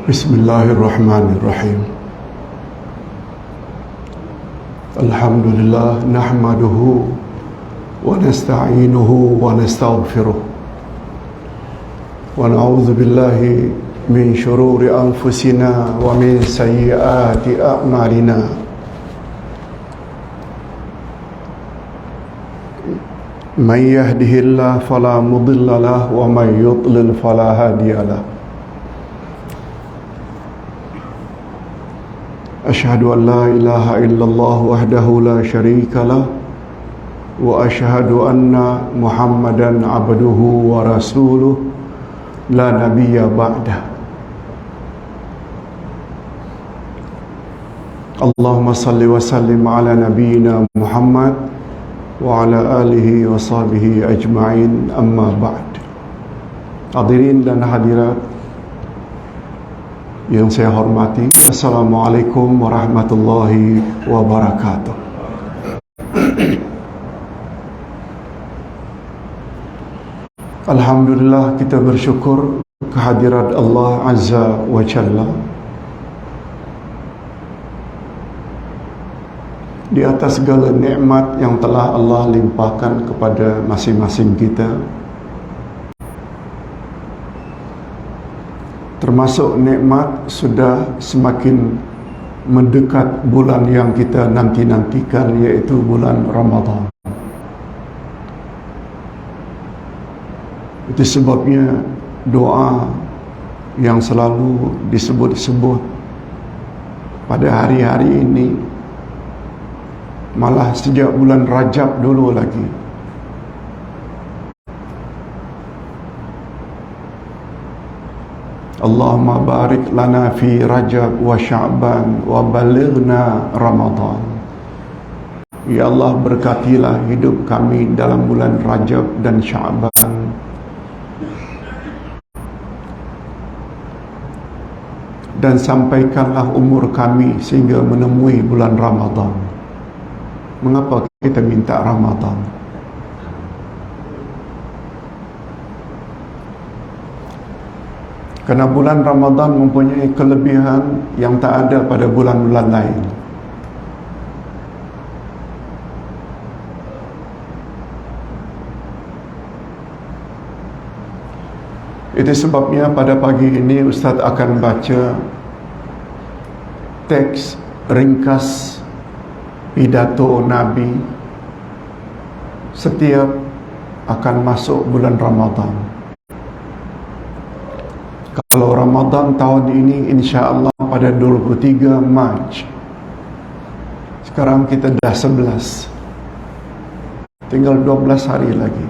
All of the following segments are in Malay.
Bismillahirrahmanirrahim. Alhamdulillah nahmaduhu wa nasta'inuhu wa nastaghfiruh wa na'udzu billahi min shururi anfusina wa min sayyiati a'malina. Man yahdihillahu fala mudilla lahu wa man yudlil fala hadiya lahu. Asyhadu an la ilaha illallah wahdahu la syarika lah wa asyhadu anna Muhammadan abduhu wa rasuluh la nabiyya ba'dah. Allahumma salli wa sallim ala nabiyyina Muhammad wa ala alihi wa sahbihi ajma'in, amma ba'd. Hadirin dan hadirat yang saya hormati, Assalamualaikum warahmatullahi wabarakatuh. Alhamdulillah, kita bersyukur kehadirat Allah Azza wa Jalla di atas segala nikmat yang telah Allah limpahkan kepada masing-masing kita, termasuk nikmat sudah semakin mendekat bulan yang kita nanti-nantikan, yaitu bulan Ramadan. Itu sebabnya doa yang selalu disebut-sebut pada hari-hari ini, malah sejak bulan Rajab dulu lagi, Allahumma barik lana fi Rajab wa Sya'ban wa balighna Ramadan. Ya Allah, berkatilah hidup kami dalam bulan Rajab dan Sya'ban, dan sampaikanlah umur kami sehingga menemui bulan Ramadan. Mengapa kita minta Ramadan? Karena bulan Ramadan mempunyai kelebihan yang tak ada pada bulan-bulan lain. Itu sebabnya pada pagi ini Ustaz akan baca teks ringkas pidato Nabi setiap akan masuk bulan Ramadan. Kalau Ramadan tahun ini insya-Allah pada 23 Mac. Sekarang kita dah 11. Tinggal 12 hari lagi.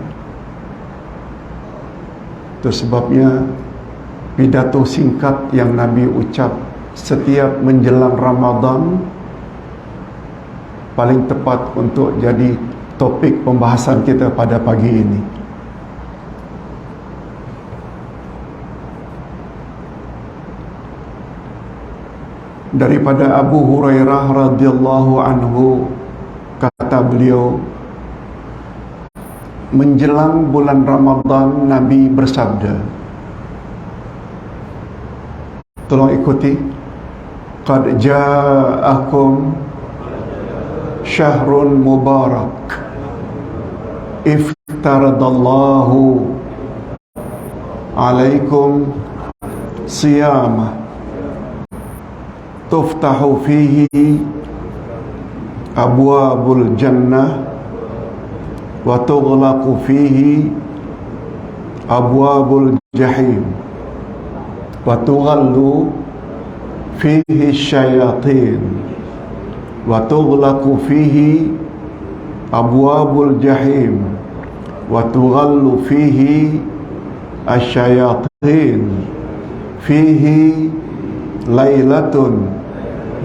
Itu sebabnya pidato singkat yang Nabi ucap setiap menjelang Ramadan paling tepat untuk jadi topik pembahasan kita pada pagi ini. Daripada Abu Hurairah radhiyallahu anhu, kata beliau, menjelang bulan Ramadan Nabi bersabda, tolong ikuti, qad ja'akum syahrun mubarak iftaradallahu alaikum siyamah tuftahu fihi abwabul jannah wa tughlaqu fihi abwabul jahim wa tughallu fihi syayatin wa tughlaqu fihi abwabul jahim wa tughallu fihi asyayatin fihi lailatun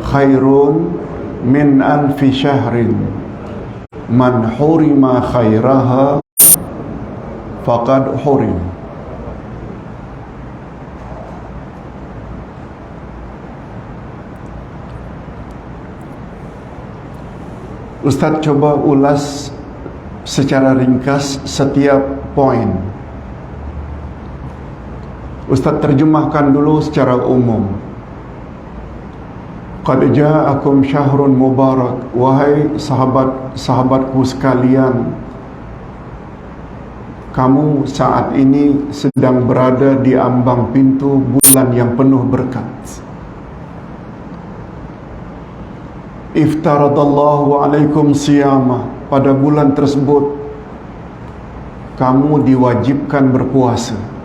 khairun min alfi syahrin man hurima khairaha faqad hurim. Ustaz coba ulas secara ringkas setiap poin. Ustaz terjemahkan dulu secara umum. Qad ja'akum syahrun mubarak. Wahai sahabat-sahabatku sekalian, kamu saat ini sedang berada di ambang pintu bulan yang penuh berkat. Iftaradallahu alaikum siyama. Pada bulan tersebut kamu diwajibkan berpuasa.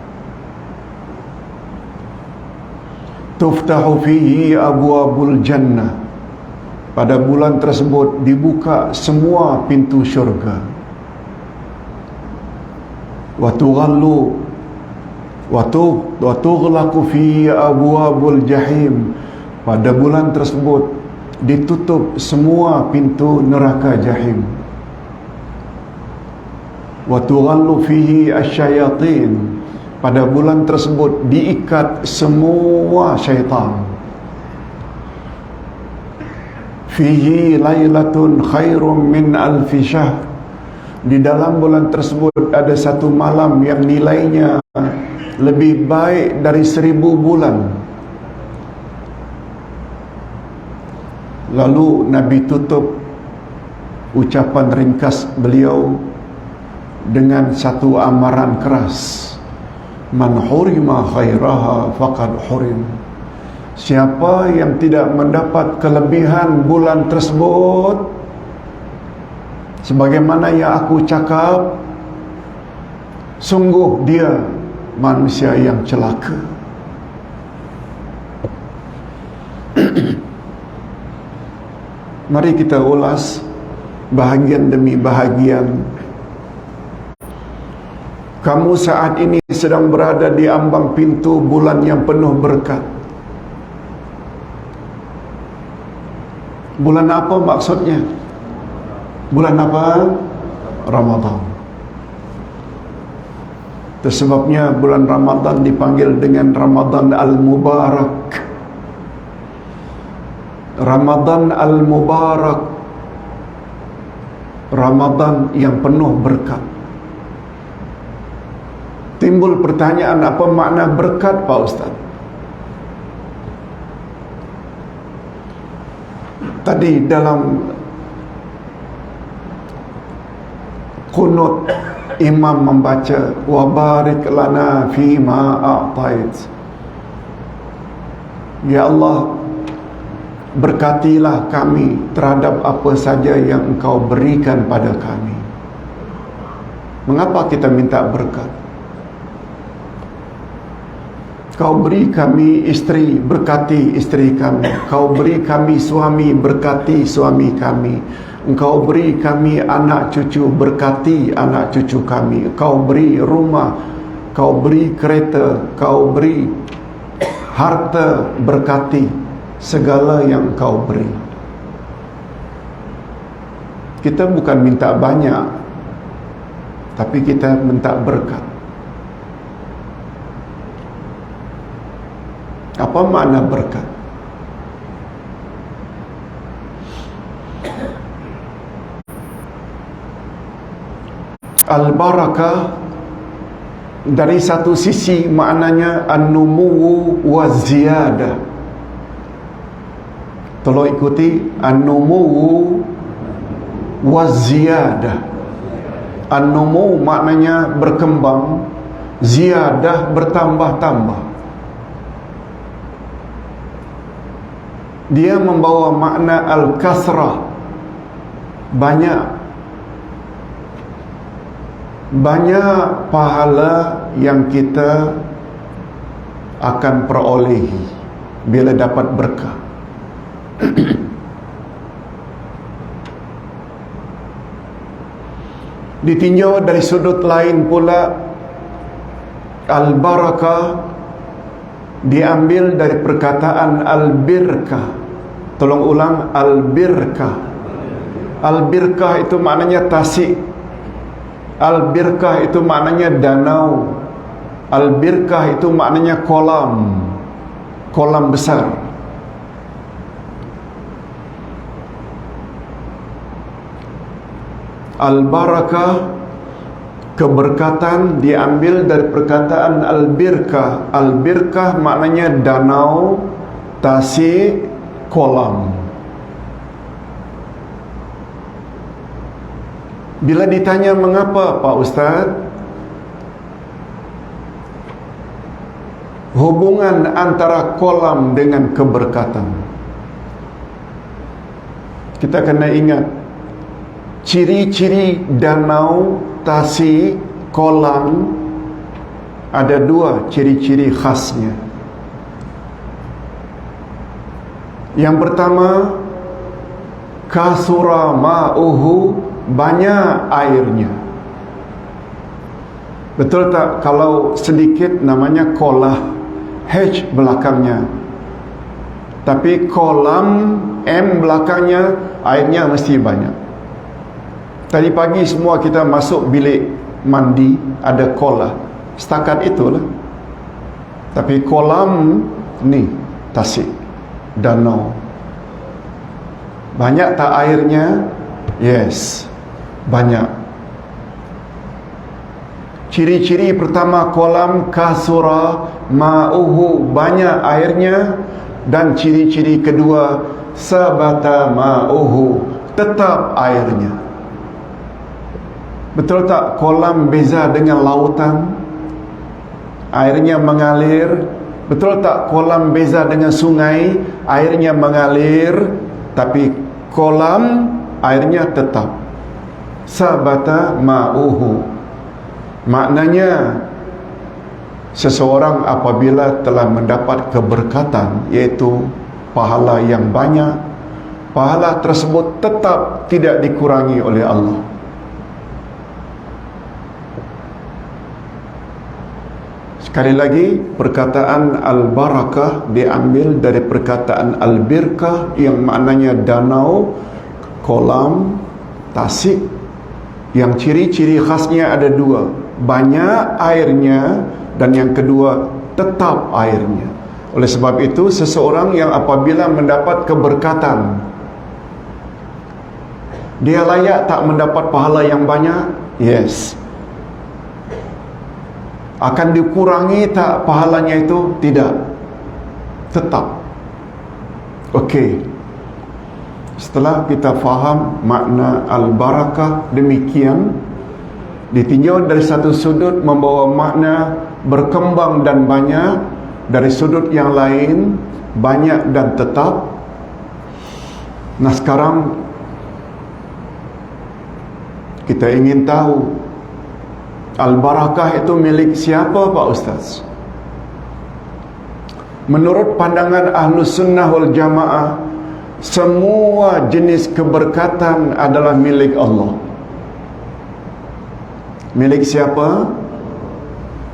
Tuftahu fihi abwabul jannah. Pada bulan tersebut dibuka semua pintu syurga. Wa tughallu wa tughlaqu fihi abwabul jahim. Pada bulan tersebut ditutup semua pintu neraka jahim. Wa tughallu fihi asyayatin. Pada bulan tersebut diikat semua syaitan. Fihi lailatun khairum min alfi syahr. Di dalam bulan tersebut ada satu malam yang nilainya lebih baik dari 1000 bulan. Lalu Nabi tutup ucapan ringkas beliau dengan satu amaran keras. Man hurima khairaha faqad hurim. Siapa yang tidak mendapat kelebihan bulan tersebut, sebagaimana yang aku cakap, sungguh dia manusia yang celaka. Mari kita ulas bahagian demi bahagian. Kamu saat ini sedang berada di ambang pintu bulan yang penuh berkat. Bulan apa maksudnya? Bulan apa? Ramadan. Tersebabnya bulan Ramadan dipanggil dengan Ramadan Al-Mubarak. Ramadan Al-Mubarak, Ramadan yang penuh berkat. Timbul pertanyaan, apa makna berkat, Pak Ustaz? Tadi dalam qunut imam membaca wa barik lana fima a'tait. Ya Allah, berkatilah kami terhadap apa saja yang Engkau berikan pada kami. Mengapa kita minta berkat? Kau beri kami isteri, berkati isteri kami. Kau beri kami suami, berkati suami kami. Engkau beri kami anak cucu, berkati anak cucu kami. Kau beri rumah, Kau beri kereta, Kau beri harta, berkati segala yang Kau beri. Kita bukan minta banyak, tapi kita minta berkat. Apa makna berkat? Al-barakah dari satu sisi maknanya an-numuwu wa ziyadah. Tolong ikuti, an-numuwu wa ziyadah. An-numu maknanya berkembang, ziyadah bertambah-tambah. Dia membawa makna al-kasrah, banyak pahala yang kita akan perolehi bila dapat berkah. Ditinjau dari sudut lain pula, al-barakah diambil dari perkataan al-birkah. Tolong ulang, al-birkah. Al-birkah itu maknanya tasik. Al-birkah itu maknanya danau. Al-birkah itu maknanya kolam besar. Al-barakah Keberkatan diambil dari perkataan al-birkah. Al-birkah maknanya danau, tasik, kolam. Bila ditanya mengapa Pak Ustaz, hubungan antara kolam dengan keberkatan, kita kena ingat ciri-ciri danau, tasik, kolam. Ada dua ciri-ciri khasnya. Yang pertama, kasura ma'uhu, banyak airnya. Betul tak? Kalau sedikit namanya kolah, H belakangnya. Tapi kolam, M belakangnya, airnya mesti banyak. Tadi pagi semua kita masuk bilik mandi, ada kolah. Setakat itulah. Tapi kolam ni, tasik, danau. Banyak tak airnya? Yes, banyak. Ciri-ciri pertama kolam, kasura ma'uhu, banyak airnya. Dan ciri-ciri kedua, sabata ma'uhu, tetap airnya. Betul tak kolam beza dengan lautan? Airnya mengalir. Betul tak kolam beza dengan sungai? Airnya mengalir, tapi kolam airnya tetap. Sabata ma'uhu, maknanya seseorang apabila telah mendapat keberkatan, iaitu pahala yang banyak, pahala tersebut tetap tidak dikurangi oleh Allah. Sekali lagi, perkataan al-barakah diambil dari perkataan al-birkah yang maknanya danau, kolam, tasik. Yang ciri-ciri khasnya ada dua, banyak airnya, dan yang kedua, tetap airnya. Oleh sebab itu, seseorang yang apabila mendapat keberkatan, dia layak tak mendapat pahala yang banyak? Yes. Akan dikurangi tak pahalanya itu? Tidak. Tetap. Okey. Setelah kita faham makna al-barakah demikian, ditinjau dari satu sudut membawa makna berkembang dan banyak, dari sudut yang lain banyak dan tetap. Nah, sekarang kita ingin tahu al-barakah itu milik siapa, Pak Ustaz? Menurut pandangan Ahlus Sunnah wal Jamaah, semua jenis keberkatan adalah milik Allah. Milik siapa?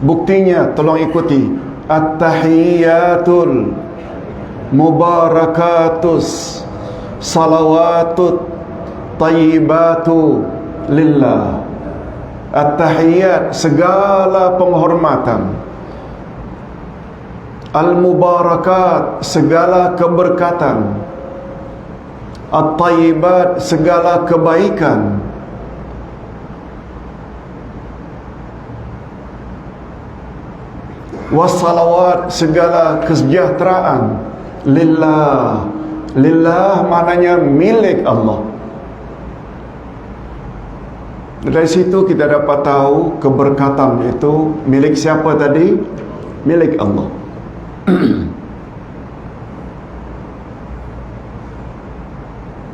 Buktinya, tolong ikuti. At-tahiyyatul mubarakatus salawatut tayyibatu lillah. At-tahiyyat, segala penghormatan. Al-mubarakat, segala keberkatan. At-tayyibat, segala kebaikan. Wassalawat, segala kesejahteraan. Lillah. Lillah maknanya milik Allah. Dari situ kita dapat tahu keberkatan itu milik siapa tadi? Milik Allah.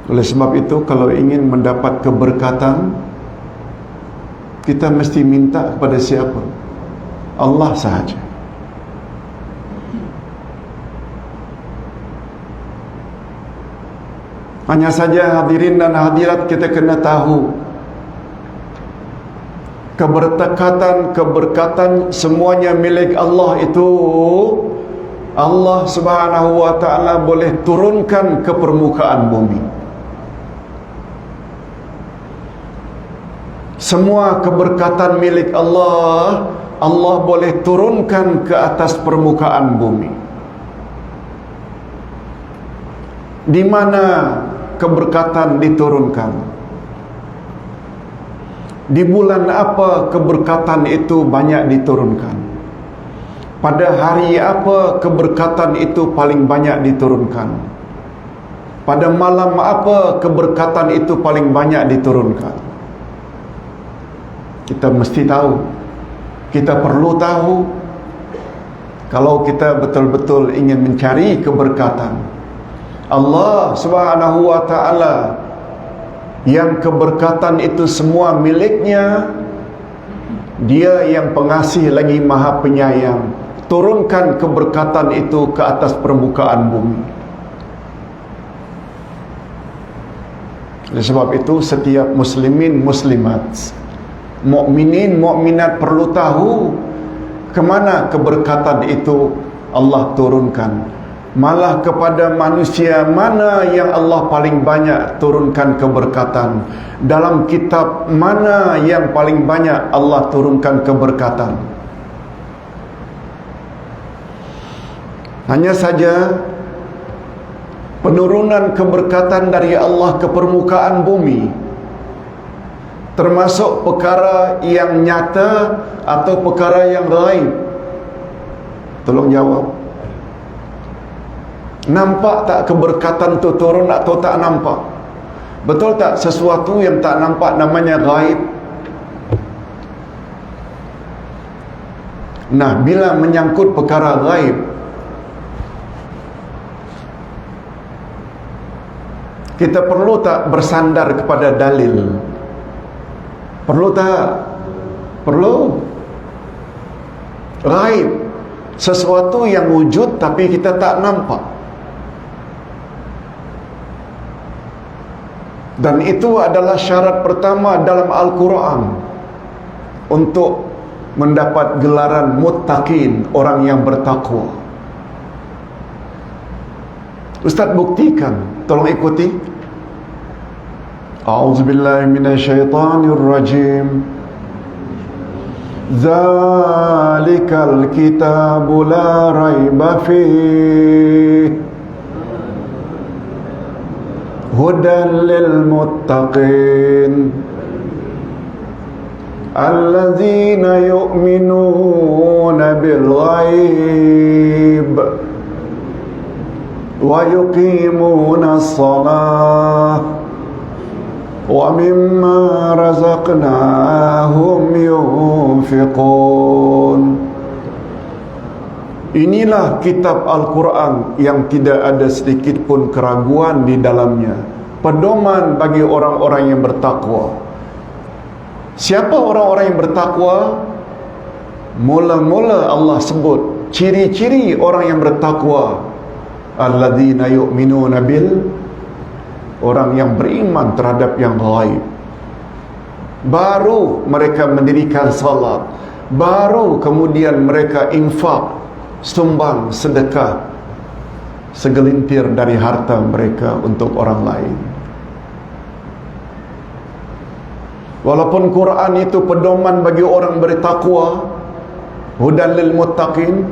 Oleh sebab itu, kalau ingin mendapat keberkatan, kita mesti minta kepada siapa? Allah sahaja. Hanya saja hadirin dan hadirat, kita kena tahu keberkatan semuanya milik Allah itu Allah Subhanahu wa ta'ala boleh turunkan ke permukaan bumi. Semua keberkatan milik Allah, Allah boleh turunkan ke atas permukaan bumi. Di mana keberkatan diturunkan? Di bulan apa keberkatan itu banyak diturunkan? Pada hari apa keberkatan itu paling banyak diturunkan? Pada malam apa keberkatan itu paling banyak diturunkan? Kita mesti tahu. Kita perlu tahu. Kalau kita betul-betul ingin mencari keberkatan, Allah Subhanahu wa ta'ala yang keberkatan itu semua miliknya, Dia yang pengasih lagi maha penyayang, turunkan keberkatan itu ke atas permukaan bumi. Oleh sebab itu, setiap muslimin muslimat, mukminin mukminat perlu tahu kemana keberkatan itu Allah turunkan. Malah kepada manusia mana yang Allah paling banyak turunkan keberkatan? Dalam kitab mana yang paling banyak Allah turunkan keberkatan? Hanya saja penurunan keberkatan dari Allah ke permukaan bumi termasuk perkara yang nyata atau perkara yang gaib? Tolong jawab. Nampak tak keberkatan itu turun atau tak nampak? Betul tak sesuatu yang tak nampak namanya gaib? Nah, bila menyangkut perkara gaib, kita perlu tak bersandar kepada dalil? Perlu tak? Perlu. Gaib, sesuatu yang wujud tapi kita tak nampak. Dan itu adalah syarat pertama dalam Al-Quran untuk mendapat gelaran muttaqin, orang yang bertakwa. Ustaz buktikan, tolong ikuti. A'udzubillahi minasyaitanir rajim. Zalikal kitabu la raiba fihi hudan lil muttaqin alladzina yu'minuna bil ghaib wa yuqimuna as-salah wa mimma razaqnahum yunfiqun. Inilah kitab Al-Quran yang tidak ada sedikit pun keraguan di dalamnya, pedoman bagi orang-orang yang bertakwa. Siapa orang-orang yang bertakwa? Mula-mula Allah sebut ciri-ciri orang yang bertakwa. Alladzina yu'minuna bil, orang yang beriman terhadap yang gaib. Baru mereka mendirikan salat, baru kemudian mereka infak, sumbang, sedekah segelintir dari harta mereka untuk orang lain. Walaupun Quran itu pedoman bagi orang bertakwa, hudan lil muttaqin,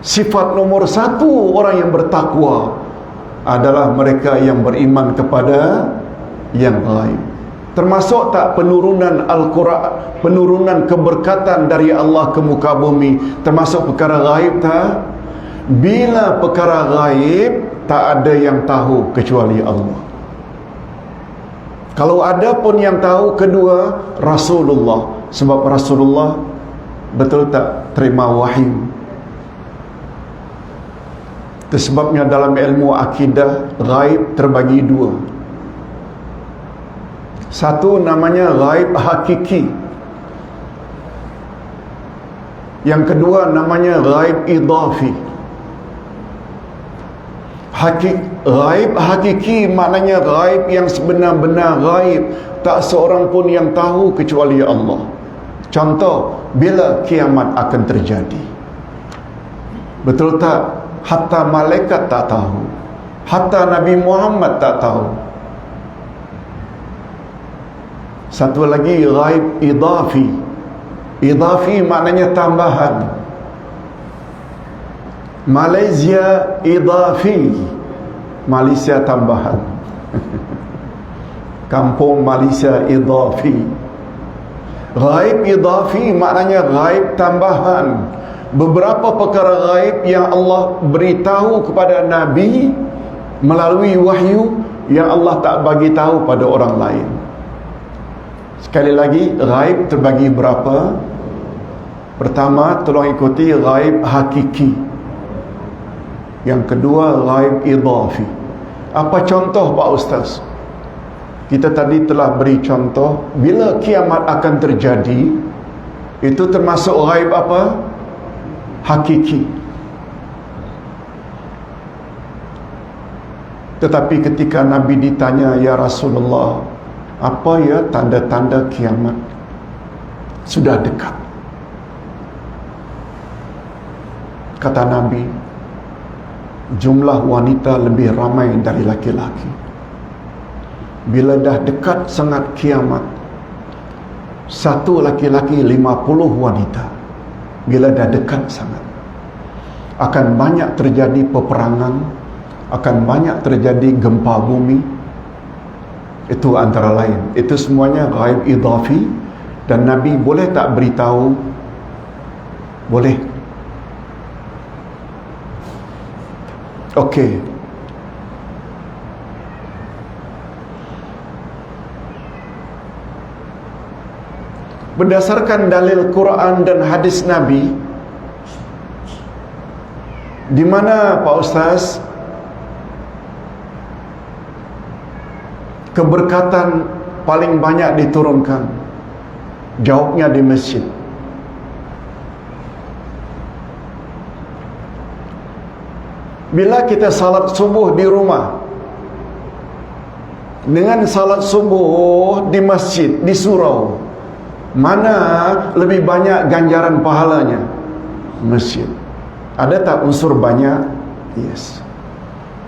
sifat nomor satu orang yang bertakwa adalah mereka yang beriman kepada yang gaib. Termasuk tak penurunan Al-Quran, penurunan keberkatan dari Allah ke muka bumi, termasuk perkara gaib tak? Bila perkara gaib, tak ada yang tahu kecuali Allah. Kalau ada pun yang tahu, kedua, Rasulullah. Sebab Rasulullah betul tak terima wahyu. Itu sebabnya dalam ilmu akidah, gaib terbagi dua. Satu namanya gaib hakiki, yang kedua namanya gaib idafi. Gaib hakiki maknanya gaib yang sebenar-benar gaib, tak seorang pun yang tahu kecuali Allah. Contoh, bila kiamat akan terjadi, betul tak? Hatta malaikat tak tahu, hatta Nabi Muhammad tak tahu. Satu lagi gaib idafi. Idafi maknanya tambahan. Malaysia idafi, Malaysia tambahan. Kampung Malaysia idafi. Ghaib idafi maknanya ghaib tambahan. Beberapa perkara ghaib yang Allah beritahu kepada Nabi melalui wahyu yang Allah tak bagi tahu pada orang lain. Sekali lagi, ghaib terbagi berapa? Pertama, tolong ikuti, ghaib hakiki. Yang kedua, ghaib idafi. Apa contoh Pak Ustaz? Kita tadi telah beri contoh, bila kiamat akan terjadi, itu termasuk ghaib apa? Hakiki. Tetapi ketika Nabi ditanya, ya Rasulullah, apa ya tanda-tanda kiamat? Sudah dekat. Kata Nabi, jumlah wanita lebih ramai dari laki-laki. Bila dah dekat sangat kiamat, satu laki-laki 50 wanita. Bila dah dekat sangat, akan banyak terjadi peperangan, akan banyak terjadi gempa bumi. Itu antara lain. Itu semuanya ghaib idafi. Dan Nabi boleh tak beritahu? Boleh. Okey. Berdasarkan dalil Quran dan hadis Nabi, di mana Pak Ustaz keberkatan paling banyak diturunkan? Jawabnya di masjid. Bila kita salat subuh di rumah dengan salat subuh di masjid, di surau, mana lebih banyak ganjaran pahalanya? Masjid. Ada tak unsur banyak? Yes.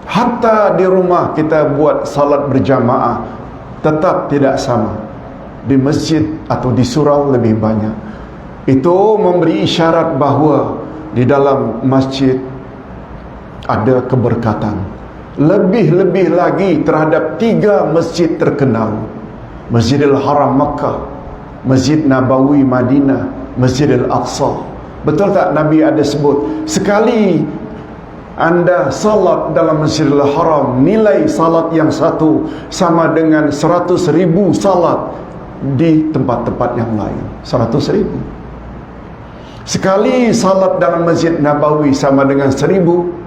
Hatta di rumah kita buat salat berjamaah, tetap tidak sama. Di masjid atau di surau lebih banyak. Itu memberi isyarat bahawa di dalam masjid ada keberkatan. Lebih-lebih lagi terhadap 3 masjid terkenal: Masjidil Haram Makkah, Masjid Nabawi Madinah, Masjidil Aqsa. Betul tak Nabi ada sebut, sekali anda salat dalam Masjidil Haram, nilai salat yang satu sama dengan 100,000 salat di tempat-tempat yang lain. 100,000. Sekali salat dalam Masjid Nabawi sama dengan 1,000.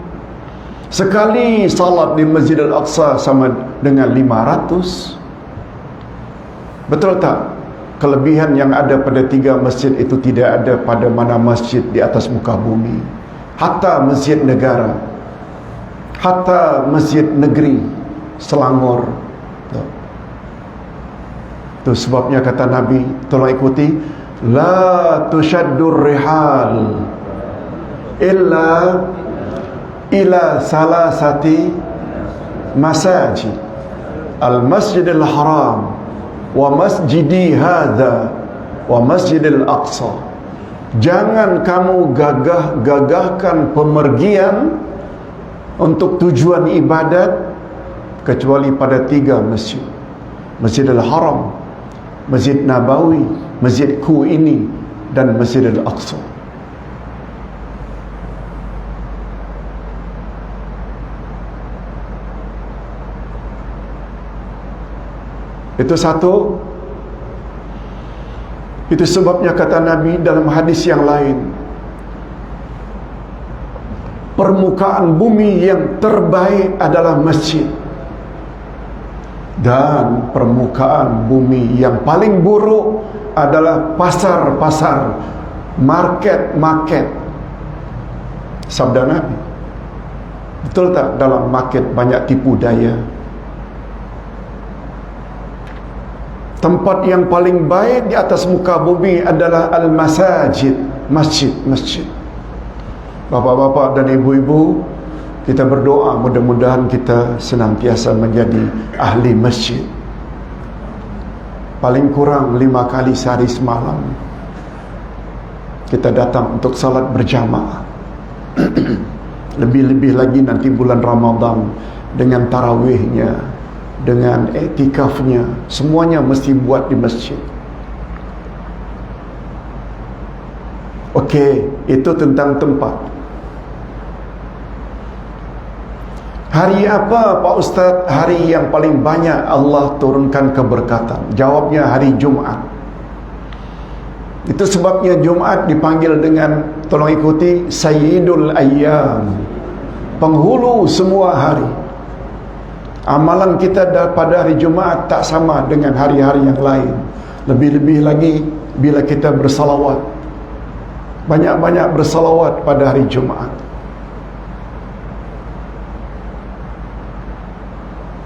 Sekali salat di Masjidil Aqsa sama dengan 500. Betul tak? Kelebihan yang ada pada 3 masjid itu tidak ada pada mana masjid di atas muka bumi. Hatta masjid negara, hatta masjid negeri, Selangor. Itu sebabnya kata Nabi, tolong ikuti, la tushaddur rihal illa ila salasati masajid, al-masjidil haram, wa masjidi hadha, wa masjidil aqsa. Jangan kamu gagahkan pemergian untuk tujuan ibadat kecuali pada 3 masjid: Masjidil Haram, Masjid Nabawi, Masjidku ini, dan Masjidil Aqsa. Itu satu. Itu sebabnya kata Nabi dalam hadis yang lain, permukaan bumi yang terbaik adalah masjid, dan permukaan bumi yang paling buruk adalah pasar-pasar, market-market. Sabda Nabi. Betul tak dalam market banyak tipu daya? Tempat yang paling baik di atas muka bumi adalah al-masajid, masjid-masjid. Bapak-bapak dan ibu-ibu, kita berdoa mudah-mudahan kita senantiasa menjadi ahli masjid. Paling kurang 5 kali sehari semalam kita datang untuk salat berjamaah. Lebih-lebih lagi nanti bulan Ramadan dengan tarawihnya, dengan iktikafnya, semuanya mesti buat di masjid. Okey, itu tentang tempat. Hari apa Pak Ustaz hari yang paling banyak Allah turunkan keberkatan? Jawabnya hari Jumaat. Itu sebabnya Jumaat dipanggil dengan, tolong ikuti, Sayyidul Ayyam, penghulu semua hari. Amalan kita pada hari Jumaat tak sama dengan hari-hari yang lain. Lebih-lebih lagi bila kita bersalawat. Banyak-banyak bersalawat pada hari Jumaat.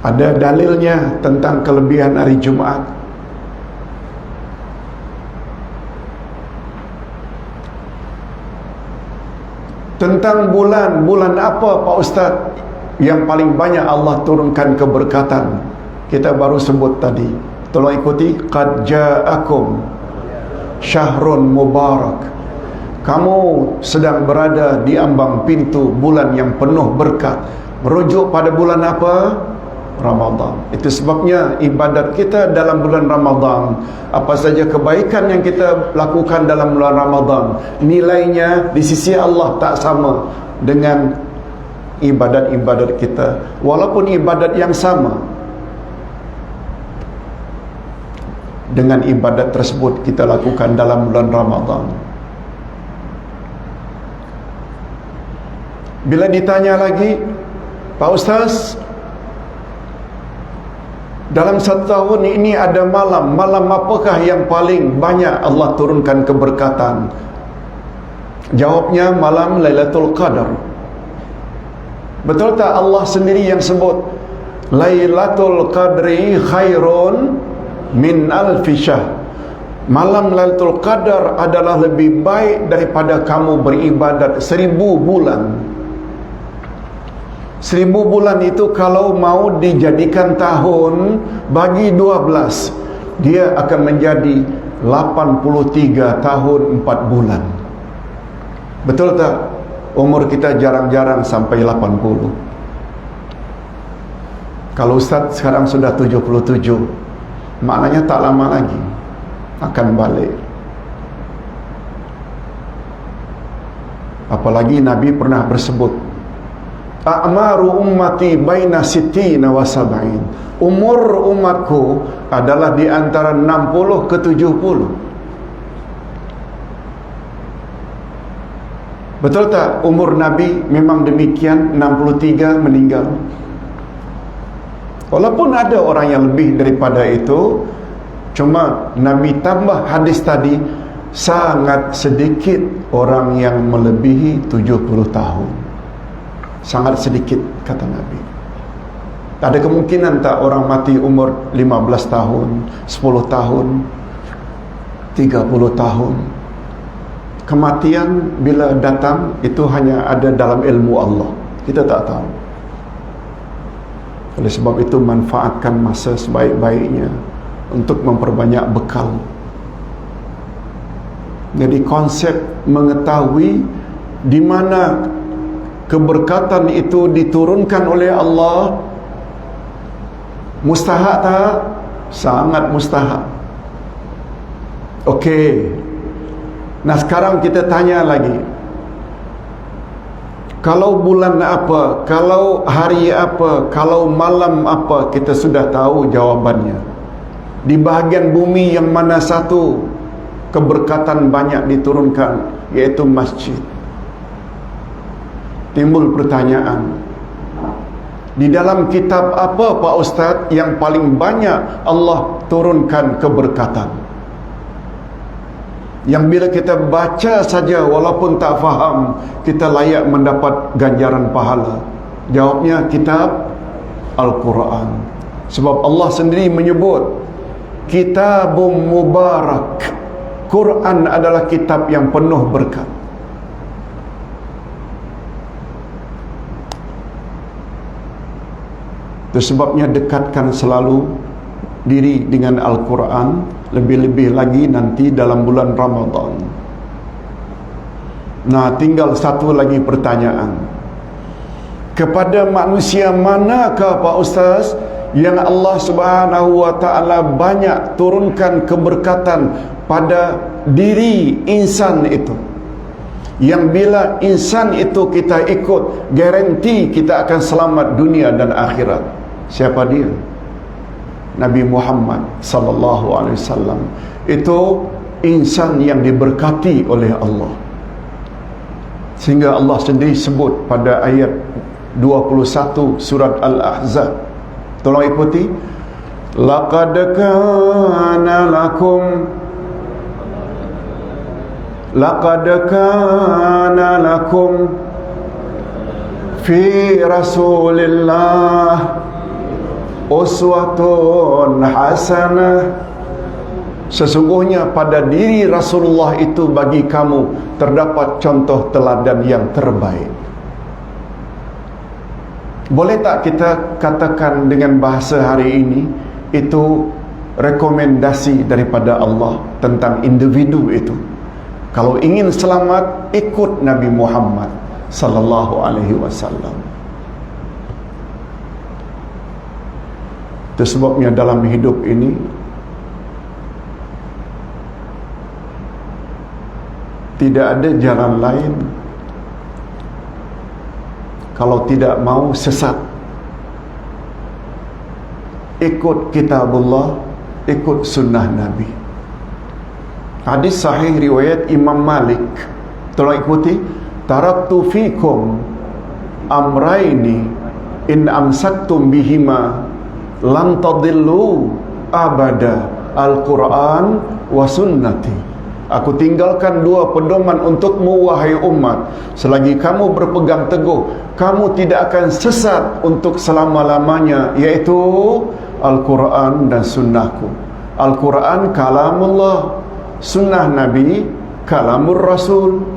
Ada dalilnya tentang kelebihan hari Jumaat. Tentang bulan apa Pak Ustaz yang paling banyak Allah turunkan keberkatan? Kita baru sebut tadi. Tolong ikuti. Qad ja'akum syahrun mubarak. Kamu sedang berada di ambang pintu bulan yang penuh berkat. Merujuk pada bulan apa? Ramadan. Itu sebabnya ibadat kita dalam bulan Ramadan, apa saja kebaikan yang kita lakukan dalam bulan Ramadan, nilainya di sisi Allah tak sama dengan ibadat-ibadat kita, walaupun ibadat yang sama. Dengan ibadat tersebut kita lakukan dalam bulan Ramadan. Bila ditanya lagi, Pak Ustaz, dalam satu tahun ini ada malam apakah yang paling banyak Allah turunkan keberkatan? Jawabnya malam Lailatul Qadar. Betul tak Allah sendiri yang sebut Lailatul Qadri khairun min alfi syahr. Malam Lailatul Qadar adalah lebih baik daripada kamu beribadat 1000 bulan. 1000 bulan itu kalau mau dijadikan tahun bagi 12, dia akan menjadi 83 tahun 4 bulan. Betul tak? Umur kita jarang-jarang sampai 80. Kalau Ustaz sekarang sudah 77, maknanya tak lama lagi akan balik. Apalagi Nabi pernah bersebut, A'maru ummati baina sittina wa sab'in. Umur umatku adalah di antara 60 ke 70. Betul tak? Umur Nabi memang demikian, 63 meninggal. Walaupun ada orang yang lebih daripada itu, cuma Nabi tambah hadis tadi, sangat sedikit orang yang melebihi 70 tahun. Sangat sedikit, kata Nabi. Ada kemungkinan tak orang mati umur 15 tahun, 10 tahun, 30 tahun. Kematian bila datang itu hanya ada dalam ilmu Allah. Kita tak tahu. Oleh sebab itu manfaatkan masa sebaik-baiknya untuk memperbanyak bekal. Jadi konsep mengetahui di mana keberkatan itu diturunkan oleh Allah, mustahak tak? Sangat mustahak. Okey. Nah sekarang kita tanya lagi, kalau bulan apa, kalau hari apa, kalau malam apa, kita sudah tahu jawabannya. Di bahagian bumi yang mana satu keberkatan banyak diturunkan, iaitu masjid. Timbul pertanyaan, di dalam kitab apa Pak Ustaz yang paling banyak Allah turunkan keberkatan, yang bila kita baca saja walaupun tak faham, kita layak mendapat ganjaran pahala? Jawabnya kitab Al-Quran. Sebab Allah sendiri menyebut kitabun mubarak. Quran adalah kitab yang penuh berkat. Itu sebabnya dekatkan selalu diri dengan Al-Quran, lebih-lebih lagi nanti dalam bulan Ramadan. Nah, tinggal satu lagi pertanyaan. Kepada manusia manakah Pak Ustaz yang Allah Subhanahu wa taala banyak turunkan keberkatan pada diri insan itu, yang bila insan itu kita ikut, garanti kita akan selamat dunia dan akhirat. Siapa dia? Nabi Muhammad sallallahu alaihi wasallam. Itu insan yang diberkati oleh Allah, sehingga Allah sendiri sebut pada ayat 21 surat Al-Ahzab. Tolong ikuti. Laqad kana lakum fi Rasulillah uswatun hasanah. Sesungguhnya pada diri Rasulullah itu bagi kamu terdapat contoh teladan yang terbaik. Boleh tak kita katakan dengan bahasa hari ini, itu rekomendasi daripada Allah tentang individu itu. Kalau ingin selamat, ikut Nabi Muhammad sallallahu alaihi wasallam. Itu sebabnya dalam hidup ini tidak ada jalan lain kalau tidak mau sesat. Ikut kitabullah, ikut sunnah Nabi. Hadis sahih riwayat Imam Malik. Tolong ikuti. Taraktu fikum amraini in amsaktum bihima lan tadillu abada, Al-Quran wa sunnati. Aku tinggalkan dua pedoman untukmu wahai umat, selagi kamu berpegang teguh, kamu tidak akan sesat untuk selama-lamanya, yaitu Al-Quran dan sunnahku. Al-Quran kalamullah, sunnah Nabi kalamur Rasul.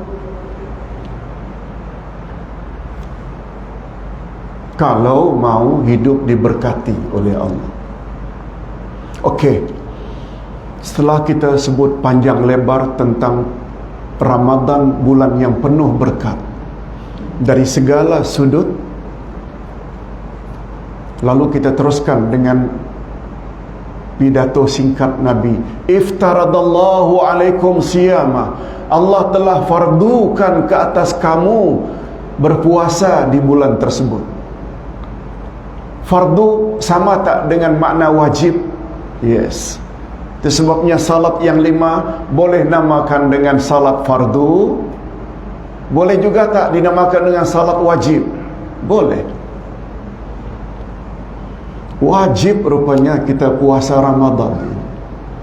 Kalau mau hidup diberkati oleh Allah. Okey. Setelah kita sebut panjang lebar tentang Ramadan, bulan yang penuh berkat dari segala sudut, lalu kita teruskan dengan pidato singkat Nabi. Iftaradallahu alaikum siyama. Allah telah fardukan ke atas kamu berpuasa di bulan tersebut. Fardu sama tak dengan makna wajib? Yes. Itu sebabnya salat yang 5 boleh namakan dengan salat fardu, boleh juga tak dinamakan dengan salat wajib? Boleh. Wajib rupanya kita puasa Ramadan.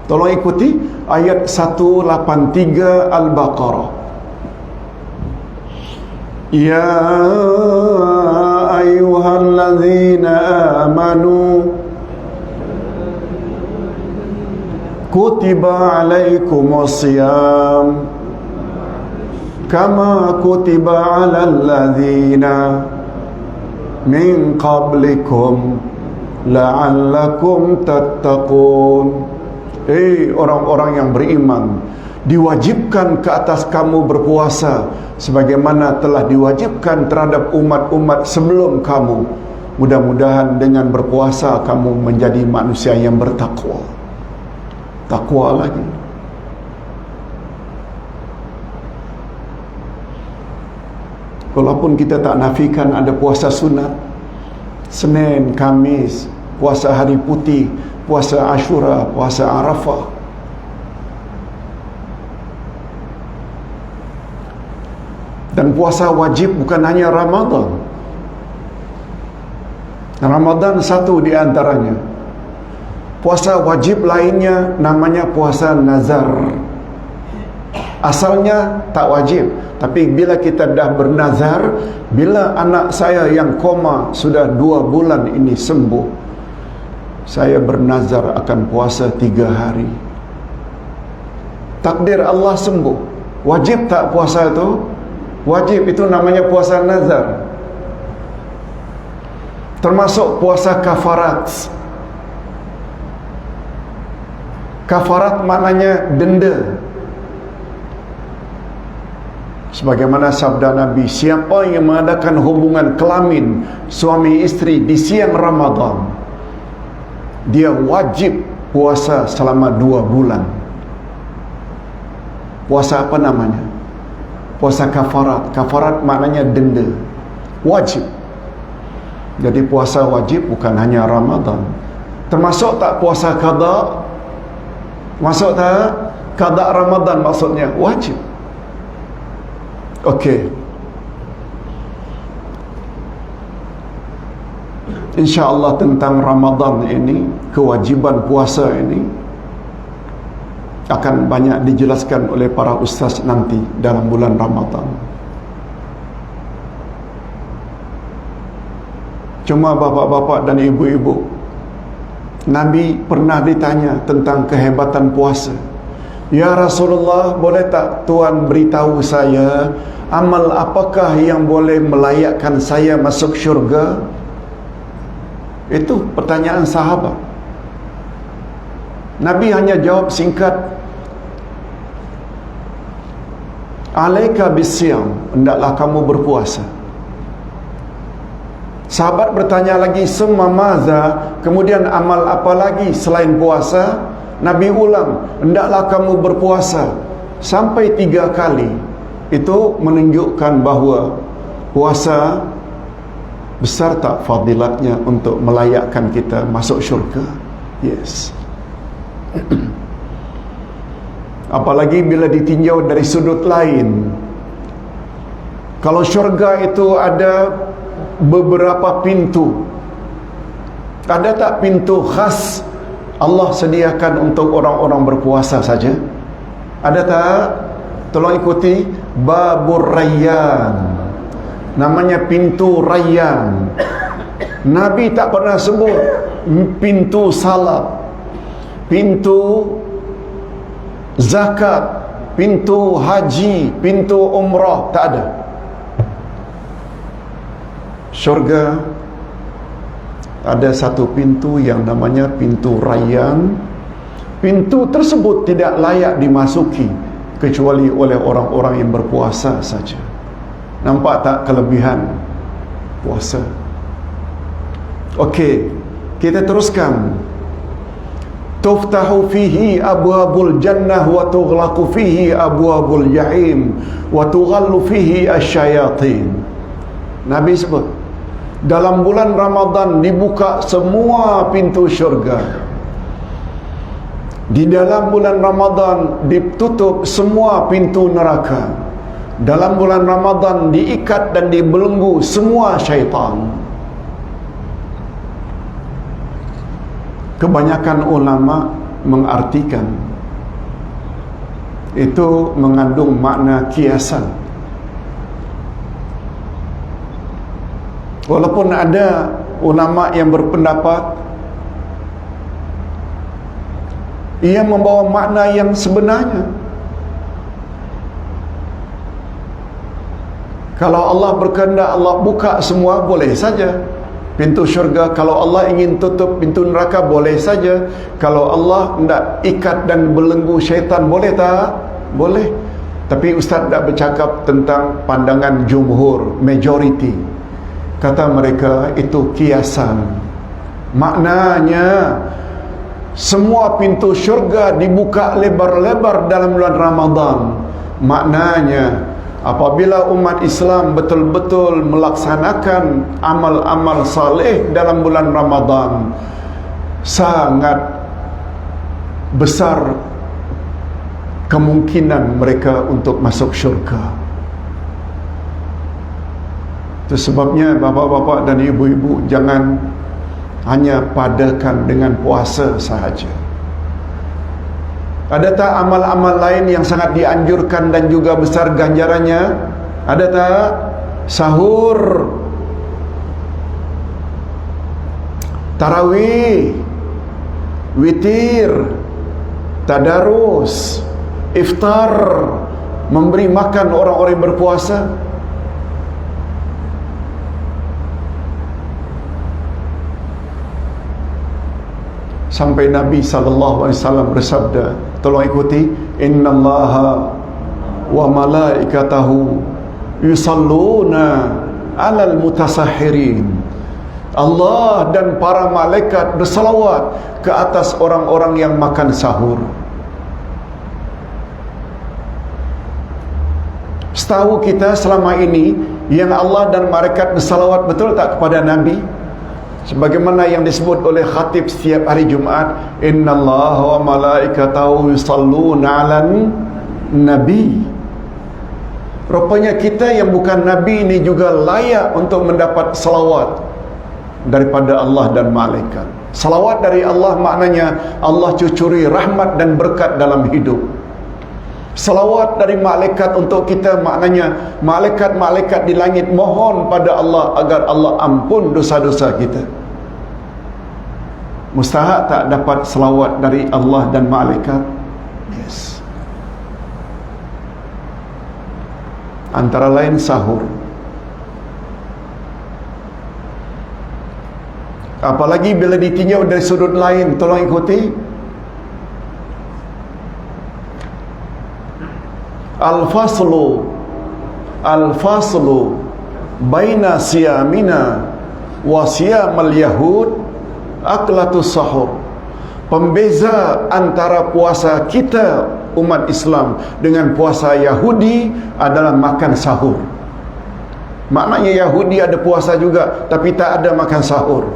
Tolong ikuti ayat 183 Al-Baqarah. Ya ayyuhallazina amanu kutiba alaikumusiyam kama kutiba alal ladzina min qablikum la'allakum tattaqun. Orang-orang yang beriman, diwajibkan ke atas kamu berpuasa sebagaimana telah diwajibkan terhadap umat-umat sebelum kamu. Mudah-mudahan dengan berpuasa kamu menjadi manusia yang bertakwa. Takwa lagi. Walaupun kita tak nafikan ada puasa sunat, Senin, Kamis, puasa hari putih, puasa Ashura, puasa Arafah. Dan puasa wajib bukan hanya Ramadan. Ramadan satu di antaranya. Puasa wajib lainnya namanya puasa nazar. Asalnya tak wajib, tapi bila kita dah bernazar, bila anak saya yang koma sudah 2 bulan ini sembuh, saya bernazar akan puasa 3 hari. Takdir Allah sembuh. Wajib tak puasa itu? Wajib, itu namanya puasa nazar. Termasuk puasa kafarat. Kafarat maknanya denda. Sebagaimana sabda Nabi, siapa yang mengadakan hubungan kelamin suami istri di siang Ramadan, dia wajib puasa selama 2 bulan. Puasa apa namanya? Puasa kafarat. Kafarat maknanya denda. Wajib. Jadi puasa wajib bukan hanya Ramadan. Termasuk tak puasa qada? Masuk tak? Qada Ramadan maksudnya wajib. Okey. InsyaAllah tentang Ramadan ini, kewajiban puasa ini akan banyak dijelaskan oleh para ustaz nanti dalam bulan Ramadan. Cuma bapa-bapa dan ibu-ibu, Nabi pernah ditanya tentang kehebatan puasa. Ya Rasulullah, boleh tak Tuhan beritahu saya amal apakah yang boleh melayakkan saya masuk syurga? Itu pertanyaan sahabat. Nabi hanya jawab singkat, alaika bisyam, hendaklah kamu berpuasa. Sahabat bertanya lagi, summa maza, kemudian amal apa lagi selain puasa? Nabi ulang, hendaklah kamu berpuasa, sampai 3 kali. Itu menunjukkan bahawa puasa besar tak fadilatnya untuk melayakkan kita masuk syurga. Yes. Apalagi bila ditinjau dari sudut lain. Kalau syurga itu ada beberapa pintu, ada tak pintu khas Allah sediakan untuk orang-orang berpuasa saja? Ada tak? Tolong ikuti. Babur Rayyan, namanya pintu Rayyan. Nabi tak pernah sebut pintu salat, pintu zakat, pintu haji, pintu umrah, tak ada. Syurga ada satu pintu yang namanya pintu Rayyan. Pintu tersebut tidak layak dimasuki kecuali oleh orang-orang yang berpuasa saja. Nampak tak kelebihan puasa? Okey, kita teruskan. Tuftahu fihi abwabul jannah wa tughlaqu fihi abwabul jahim wa tughallu fihi asyayatin. Nabi sebut, dalam bulan Ramadan dibuka semua pintu syurga. Di dalam bulan Ramadan ditutup semua pintu neraka. Dalam bulan Ramadan diikat dan dibelenggu semua syaitan. Kebanyakan ulama mengartikan itu mengandung makna kiasan. Walaupun ada ulama yang berpendapat ia membawa makna yang sebenarnya. Kalau Allah berkehendak, Allah buka semua, boleh saja pintu syurga. Kalau Allah ingin tutup pintu neraka, boleh saja. Kalau Allah tidak ikat dan belenggu syaitan, boleh tak? Boleh. Tapi Ustaz tak bercakap tentang pandangan jumhur, majority. Kata mereka itu kiasan. Maknanya semua pintu syurga dibuka lebar-lebar dalam bulan Ramadan. Maknanya apabila umat Islam betul-betul melaksanakan amal-amal saleh dalam bulan Ramadan, sangat besar kemungkinan mereka untuk masuk syurga. Itu sebabnya bapa-bapa dan ibu-ibu jangan hanya padakan dengan puasa sahaja. Ada tak amal-amal lain yang sangat dianjurkan dan juga besar ganjarannya? Ada tak? Sahur, tarawih, witir, tadarus, iftar, memberi makan orang-orang yang berpuasa. Sampai Nabi SAW bersabda, tolong ikuti, innallaha wa malaikatahu yusalluna alal mutasahhirin. Allah dan para malaikat bersalawat ke atas orang-orang yang makan sahur. Setahu kita selama ini, yang Allah dan malaikat bersalawat betul tak kepada Nabi? Sebagaimana yang disebut oleh khatib setiap hari Jumaat, innallaha wa malaikatahu yusalluna 'alan nabi. Rupanya kita yang bukan Nabi ini juga layak untuk mendapat salawat daripada Allah dan malaikat. Salawat dari Allah maknanya Allah cucuri rahmat dan berkat dalam hidup. Salawat dari malaikat untuk kita maknanya malaikat-malaikat di langit mohon pada Allah agar Allah ampun dosa-dosa kita. Mustahak tak dapat salawat dari Allah dan malaikat? Yes. Antara lain sahur. Apalagi bila ditinjau dari sudut lain, tolong ikuti. Al-faslu baina siyamina wa siyamal yahud aklatus sahur. Pembeza antara puasa kita umat Islam dengan puasa Yahudi adalah makan sahur. Maknanya Yahudi ada puasa juga, tapi tak ada makan sahur.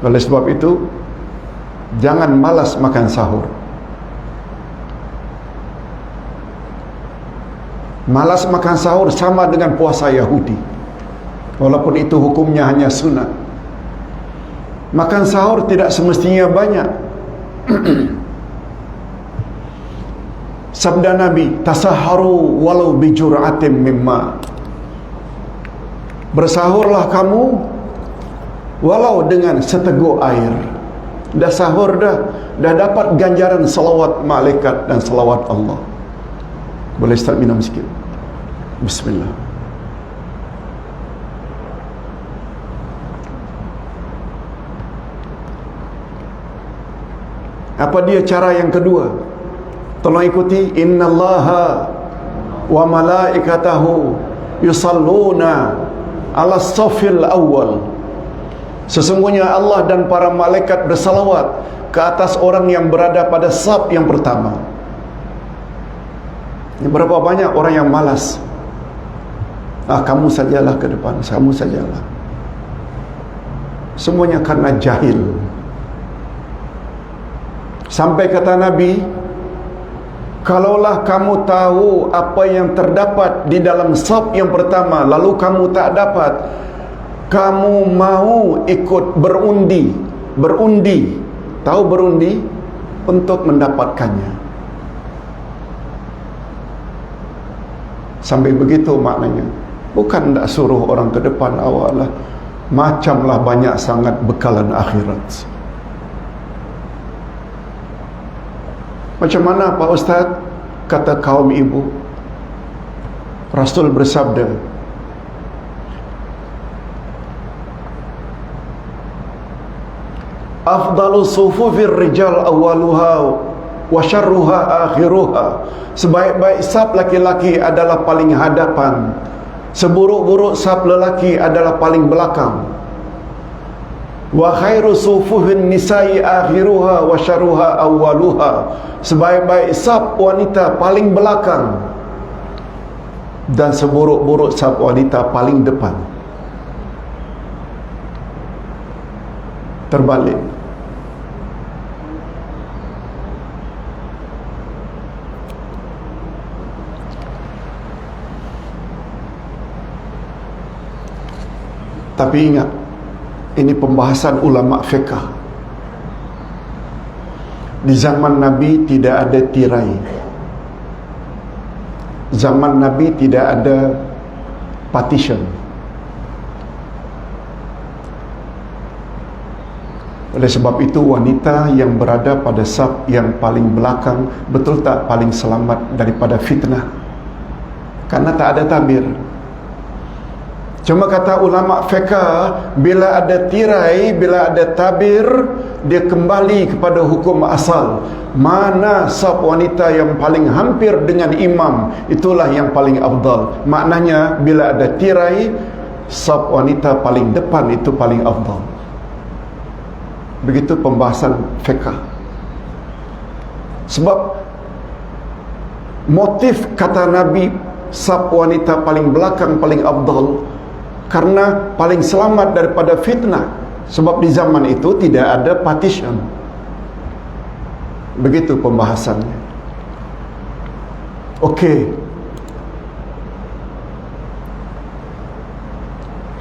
Oleh sebab itu, jangan malas makan sahur. Malas makan sahur sama dengan puasa Yahudi, walaupun itu hukumnya hanya sunat. Makan sahur tidak semestinya banyak. Sabda Nabi, tasaharu walau bijur'atim mimma. Bersahurlah kamu walau dengan seteguk air. Dah sahur dah dapat ganjaran salawat malaikat dan salawat Allah. Boleh start minum sikit. Bismillah. Apa dia cara yang kedua? Tolong ikuti. Innallaha wa malaikatahu yusalluna ala safil awal. Sesungguhnya Allah dan para malaikat bersalawat ke atas orang yang berada pada saf yang pertama. Ini berapa banyak orang yang malas. Kamu sajalah ke depan, kamu sajalah. Semuanya karena jahil. Sampai kata Nabi, kalaulah kamu tahu apa yang terdapat di dalam saf yang pertama, lalu kamu tak dapat, kamu mau ikut berundi, tahu berundi, untuk mendapatkannya. Sampai begitu maknanya. Bukan tak suruh orang ke depan awal lah, macamlah banyak sangat bekalan akhirat. Macam mana Pak Ustaz? Kata kaum ibu, Rasul bersabda, afdalu sufufir rijal awaluha wa syarruha akhiruha. Sebaik-baik saf laki-laki adalah paling hadapan, seburuk-buruk saf lelaki adalah paling belakang. Wa khairu sufuhin nisa'i akhiruha wa syarruha awwaluha. Sebaik-baik saf wanita paling belakang dan seburuk-buruk saf wanita paling depan. Terbalik. Tapi ingat, ini pembahasan ulama fiqh. Di zaman Nabi tidak ada tirai. Zaman Nabi tidak ada partition. Oleh sebab itu, wanita yang berada pada saf yang paling belakang, betul tak paling selamat daripada fitnah? Karena tak ada tabir. Cuma kata ulama fiqh, bila ada tirai, bila ada tabir, dia kembali kepada hukum asal. Mana saf wanita yang paling hampir dengan imam, itulah yang paling afdal. Maknanya bila ada tirai, saf wanita paling depan itu paling afdal. Begitu pembahasan fiqh. Sebab motif kata Nabi saf wanita paling belakang paling afdal karena paling selamat daripada fitnah. Sebab di zaman itu tidak ada partition. Begitu pembahasannya. Okey.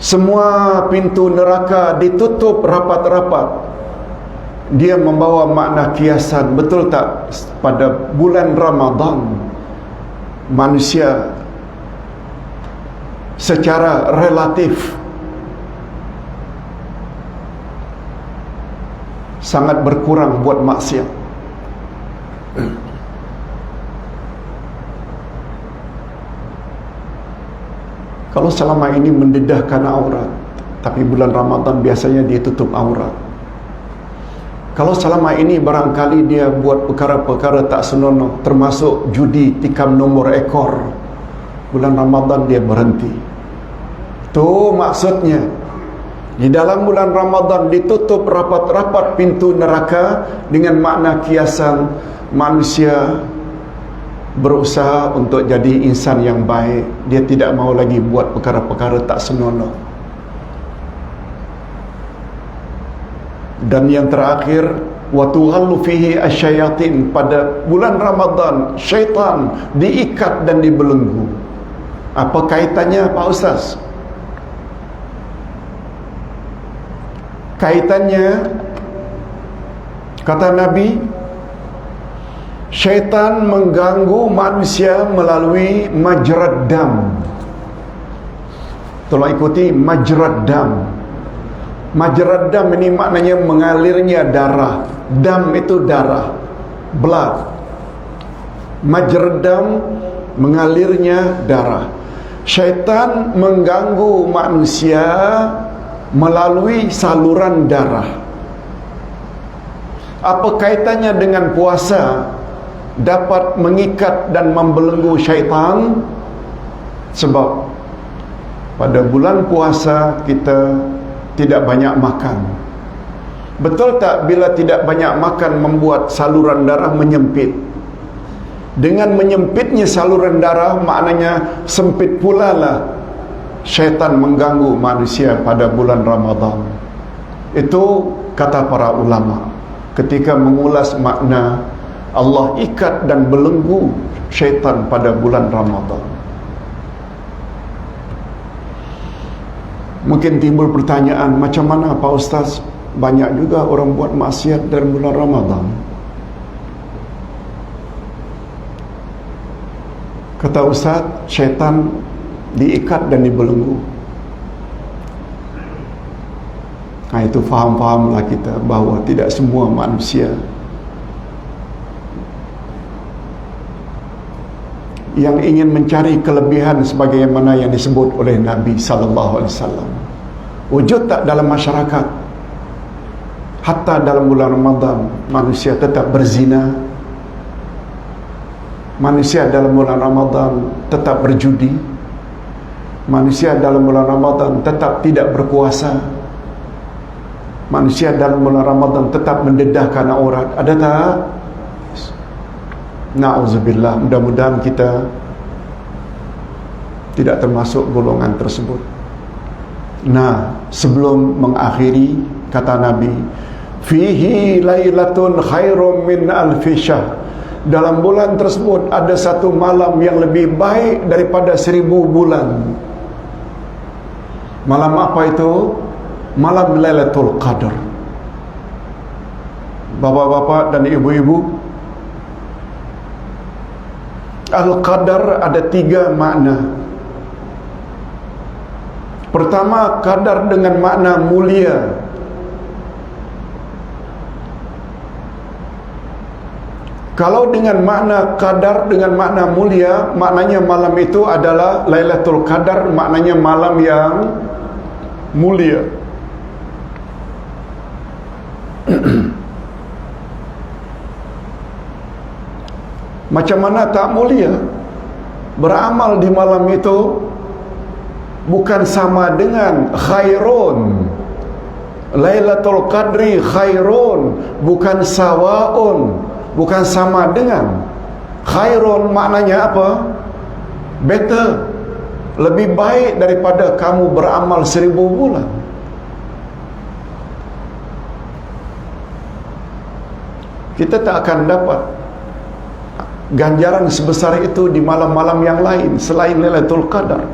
Semua pintu neraka ditutup rapat-rapat. Dia membawa makna kiasan. Betul tak? Pada bulan Ramadan, manusia secara relatif sangat berkurang buat maksiat. Kalau selama ini mendedahkan aurat, tapi bulan Ramadan biasanya dia tutup aurat. Kalau selama ini barangkali dia buat perkara-perkara tak senonoh, termasuk judi, tikam nombor ekor, bulan Ramadan dia berhenti. Itu maksudnya. Di dalam bulan Ramadan ditutup rapat-rapat pintu neraka dengan makna kiasan manusia berusaha untuk jadi insan yang baik. Dia tidak mau lagi buat perkara-perkara tak senonoh. Dan yang terakhir, wa tughallu fihi asyayatin, pada bulan Ramadan syaitan diikat dan dibelenggu. Apa kaitannya Pak Ustaz? Kaitannya, kata Nabi, syaitan mengganggu manusia melalui majrad dam. Tolong ikuti majrad dam. Majrad dam ini maknanya mengalirnya darah. Dam itu darah, blood. Majrad dam, mengalirnya darah. Syaitan mengganggu manusia melalui saluran darah. Apa kaitannya dengan puasa dapat mengikat dan membelenggu syaitan? Sebab pada bulan puasa kita tidak banyak makan. Betul tak bila tidak banyak makan membuat saluran darah menyempit? Dengan menyempitnya saluran darah, maknanya sempit pula lah syaitan mengganggu manusia pada bulan Ramadan. Itu kata para ulama ketika mengulas makna Allah ikat dan belenggu syaitan pada bulan Ramadan. Mungkin timbul pertanyaan, macam mana Pak Ustaz? Banyak juga orang buat maksiat dalam bulan Ramadan. Kata Ustaz, syaitan diikat dan dibelenggu. Itu fahamlah kita bahawa tidak semua manusia yang ingin mencari kelebihan sebagaimana yang disebut oleh Nabi sallallahu alaihi wasallam. Wujud tak dalam masyarakat? Hatta dalam bulan Ramadan manusia tetap berzina. Manusia dalam bulan Ramadan tetap berjudi. Manusia dalam bulan Ramadan tetap tidak berpuasa. Manusia dalam bulan Ramadan tetap mendedahkan aurat. Ada tak? Na'udzubillah. Mudah-mudahan kita tidak termasuk golongan tersebut. Nah, sebelum mengakhiri, kata Nabi, fihi lailatun khairum min alfi syahr. Dalam bulan tersebut ada satu malam yang lebih baik daripada 1000 bulan. Malam apa itu? Malam Lailatul Qadar. Bapak-bapak dan ibu-ibu, Al-Qadar ada 3 makna. Pertama, qadar dengan makna mulia. Kalau dengan makna qadar, dengan makna mulia, maknanya malam itu adalah Lailatul Qadar, maknanya malam yang mulia. Macam mana tak mulia? Beramal di malam itu bukan sama dengan khairun. Lailatul Qadri khairun, bukan sawaun, bukan sama dengan. Khairun maknanya apa? Better, lebih baik daripada kamu beramal 1000 bulan. Kita tak akan dapat ganjaran sebesar itu di malam-malam yang lain selain Lailatul Qadar.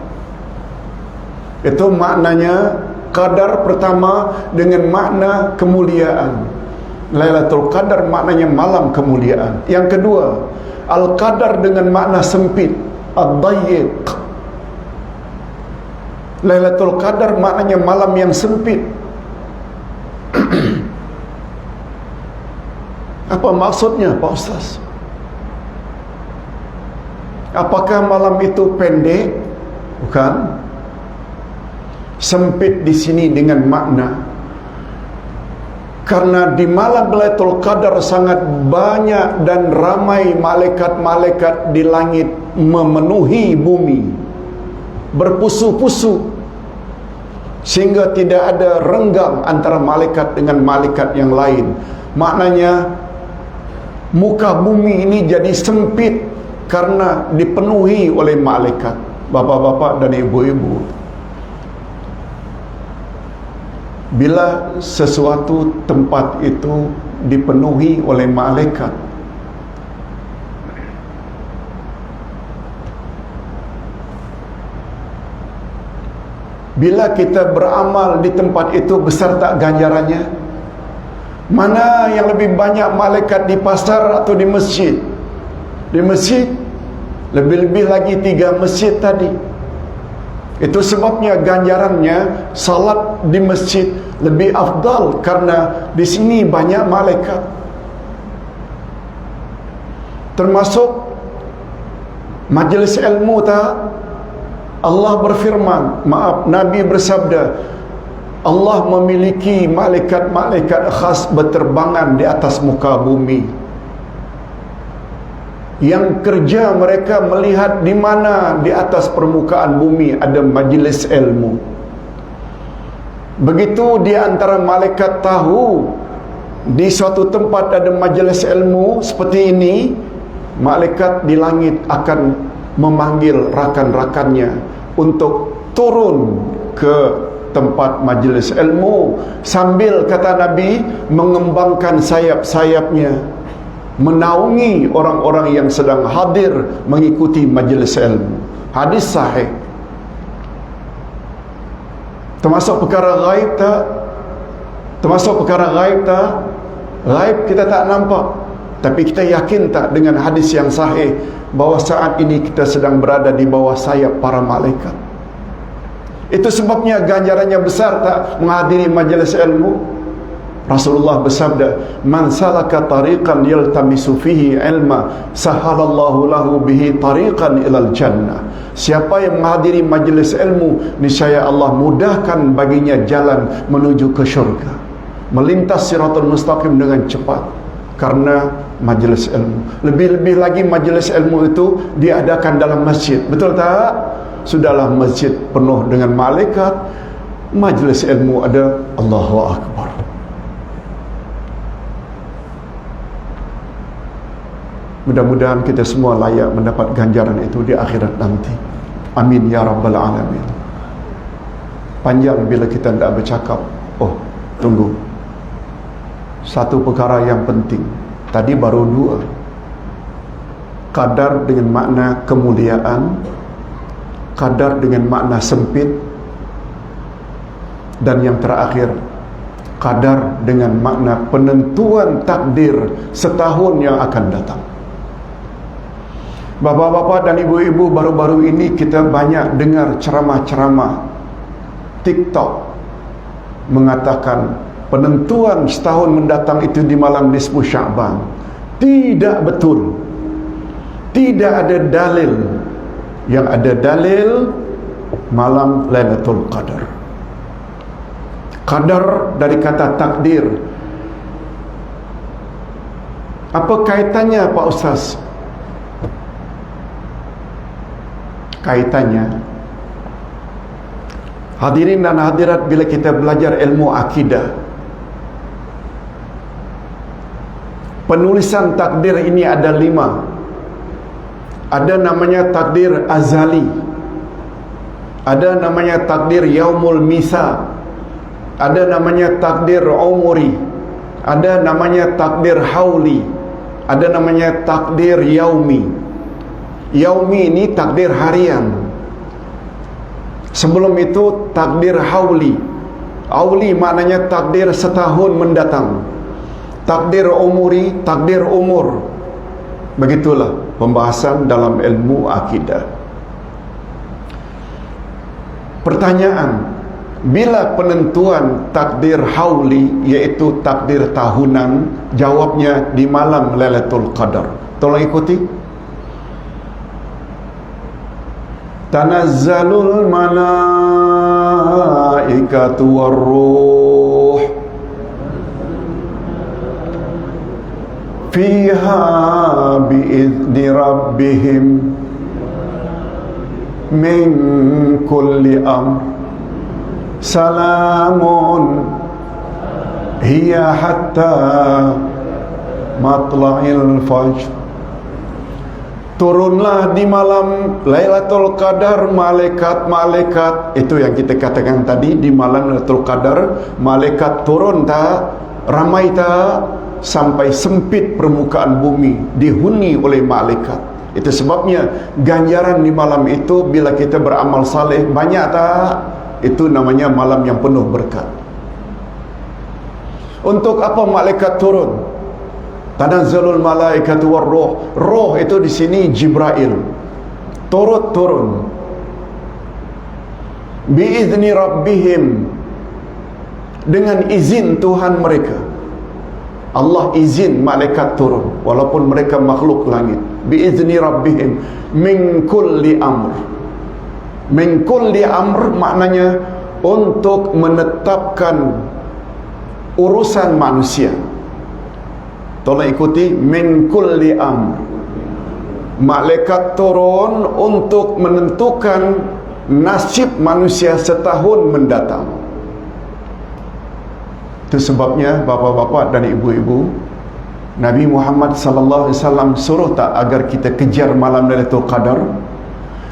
Itu maknanya qadar pertama dengan makna kemuliaan. Lailatul Qadar maknanya malam kemuliaan. Yang kedua, Al-Qadar dengan makna sempit, ad-dayyiq. Lailatul Qadar maknanya malam yang sempit. Apa maksudnya, Pak Ustaz? Apakah malam itu pendek? Bukan. Sempit di sini dengan makna karena di malam Lailatul Qadar sangat banyak dan ramai malaikat-malaikat di langit memenuhi bumi, berpusu-pusu, sehingga tidak ada renggang antara malaikat dengan malaikat yang lain. Maknanya muka bumi ini jadi sempit karena dipenuhi oleh malaikat. Bapak-bapak dan ibu-ibu, bila sesuatu tempat itu dipenuhi oleh malaikat, bila kita beramal di tempat itu, besar tak ganjarannya? Mana yang lebih banyak malaikat, di pasar atau di masjid? Di masjid. Lebih-lebih lagi 3 masjid tadi. Itu sebabnya ganjarannya salat di masjid lebih afdal, karena di sini banyak malaikat. Termasuk majlis ilmu tak? Allah berfirman, Nabi bersabda, Allah memiliki malaikat-malaikat khas berterbangan di atas muka bumi, yang kerja mereka melihat di mana di atas permukaan bumi ada majlis ilmu. Begitu di antara malaikat tahu di suatu tempat ada majlis ilmu seperti ini, malaikat di langit akan memanggil rakan-rakannya untuk turun ke tempat majlis ilmu, sambil, kata Nabi, mengembangkan sayap-sayapnya, menaungi orang-orang yang sedang hadir mengikuti majlis ilmu. Hadis sahih. Termasuk perkara gaib tak? Termasuk perkara gaib tak? Gaib kita tak nampak, tapi kita yakin tak dengan hadis yang sahih bahawa saat ini kita sedang berada di bawah sayap para malaikat. Itu sebabnya ganjarannya besar tak menghadiri majlis ilmu. Rasulullah bersabda, "Man salaka tariqan yaltamisu fihi ilma, sahalallahu lahu bihi tariqan ilal jannah." Siapa yang menghadiri majlis ilmu, niscaya Allah mudahkan baginya jalan menuju ke syurga, melintas siratul mustaqim dengan cepat karena majlis ilmu. Lebih-lebih lagi majlis ilmu itu diadakan dalam masjid. Betul tak? Sudahlah masjid penuh dengan malaikat, majlis ilmu ada, Allahu Akbar. Mudah-mudahan kita semua layak mendapat ganjaran itu di akhirat nanti. Amin ya rabbal alamin. Panjang bila kita tidak bercakap. Oh, tunggu. Satu perkara yang penting. Tadi baru 2. Qadar dengan makna kemuliaan, qadar dengan makna sempit, dan yang terakhir, qadar dengan makna penentuan takdir setahun yang akan datang. Bapak-bapak dan ibu-ibu, baru-baru ini kita banyak dengar ceramah-ceramah TikTok mengatakan penentuan setahun mendatang itu di malam nisfu Sya'ban. Tidak betul. Tidak ada dalil. Yang ada dalil malam Lailatul Qadar. Qadar dari kata takdir. Apa kaitannya Pak Ustaz? Kaitannya, hadirin dan hadirat, bila kita belajar ilmu akidah, penulisan takdir ini ada 5. Ada namanya takdir azali, ada namanya takdir yaumul misa, ada namanya takdir umuri, ada namanya takdir hauli, ada namanya takdir yaumi. Yaumi ini takdir harian. Sebelum itu takdir hauli. Hauli maknanya takdir setahun mendatang. Takdir umuri, takdir umur. Begitulah pembahasan dalam ilmu akidah. Pertanyaan, bila penentuan takdir hauli, iaitu takdir tahunan, jawabnya di malam Lailatul Qadar. Tolong ikuti. Tanazzalul malaikatu warruh fiha biizni rabbihim min kulli amr salamun hiya hatta matla'il fajr. Turunlah di malam Lailatul Qadar malaikat-malaikat. Itu yang kita katakan tadi, di malam Lailatul Qadar malaikat turun tak, ramai tak, sampai sempit permukaan bumi dihuni oleh malaikat. Itu sebabnya ganjaran di malam itu bila kita beramal saleh banyak tak, itu namanya malam yang penuh berkat. Untuk apa malaikat turun? Tanazzalul malaikatu warruh. Roh itu di sini Jibril. Turun biizni rabbihim, dengan izin Tuhan mereka. Allah izin malaikat turun walaupun mereka makhluk langit. Biizni rabbihim min kulli amr. Min kulli amr maknanya untuk menetapkan urusan manusia. Tolong ikuti, min kulli amr. Malaikat turun untuk menentukan nasib manusia setahun mendatang. Itu sebabnya bapa-bapa dan ibu-ibu, Nabi Muhammad sallallahu alaihi wasallam suruh tak agar kita kejar malam Lailatul Qadar?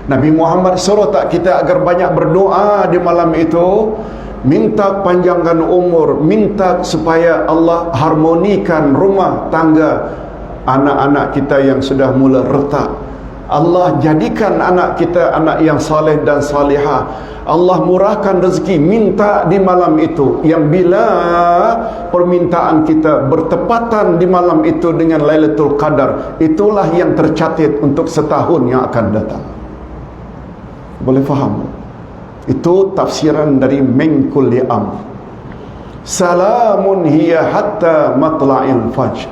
Nabi Muhammad suruh tak kita agar banyak berdoa di malam itu, minta panjangkan umur, minta supaya Allah harmonikan rumah tangga anak-anak kita yang sudah mula retak. Allah jadikan anak kita anak yang saleh dan salihah. Allah murahkan rezeki, minta di malam itu, yang bila permintaan kita bertepatan di malam itu dengan Lailatul Qadar, itulah yang tercatat untuk setahun yang akan datang. Boleh faham? Itu tafsiran dari min kulli amr. Salamun hiya hatta matla'il fajr.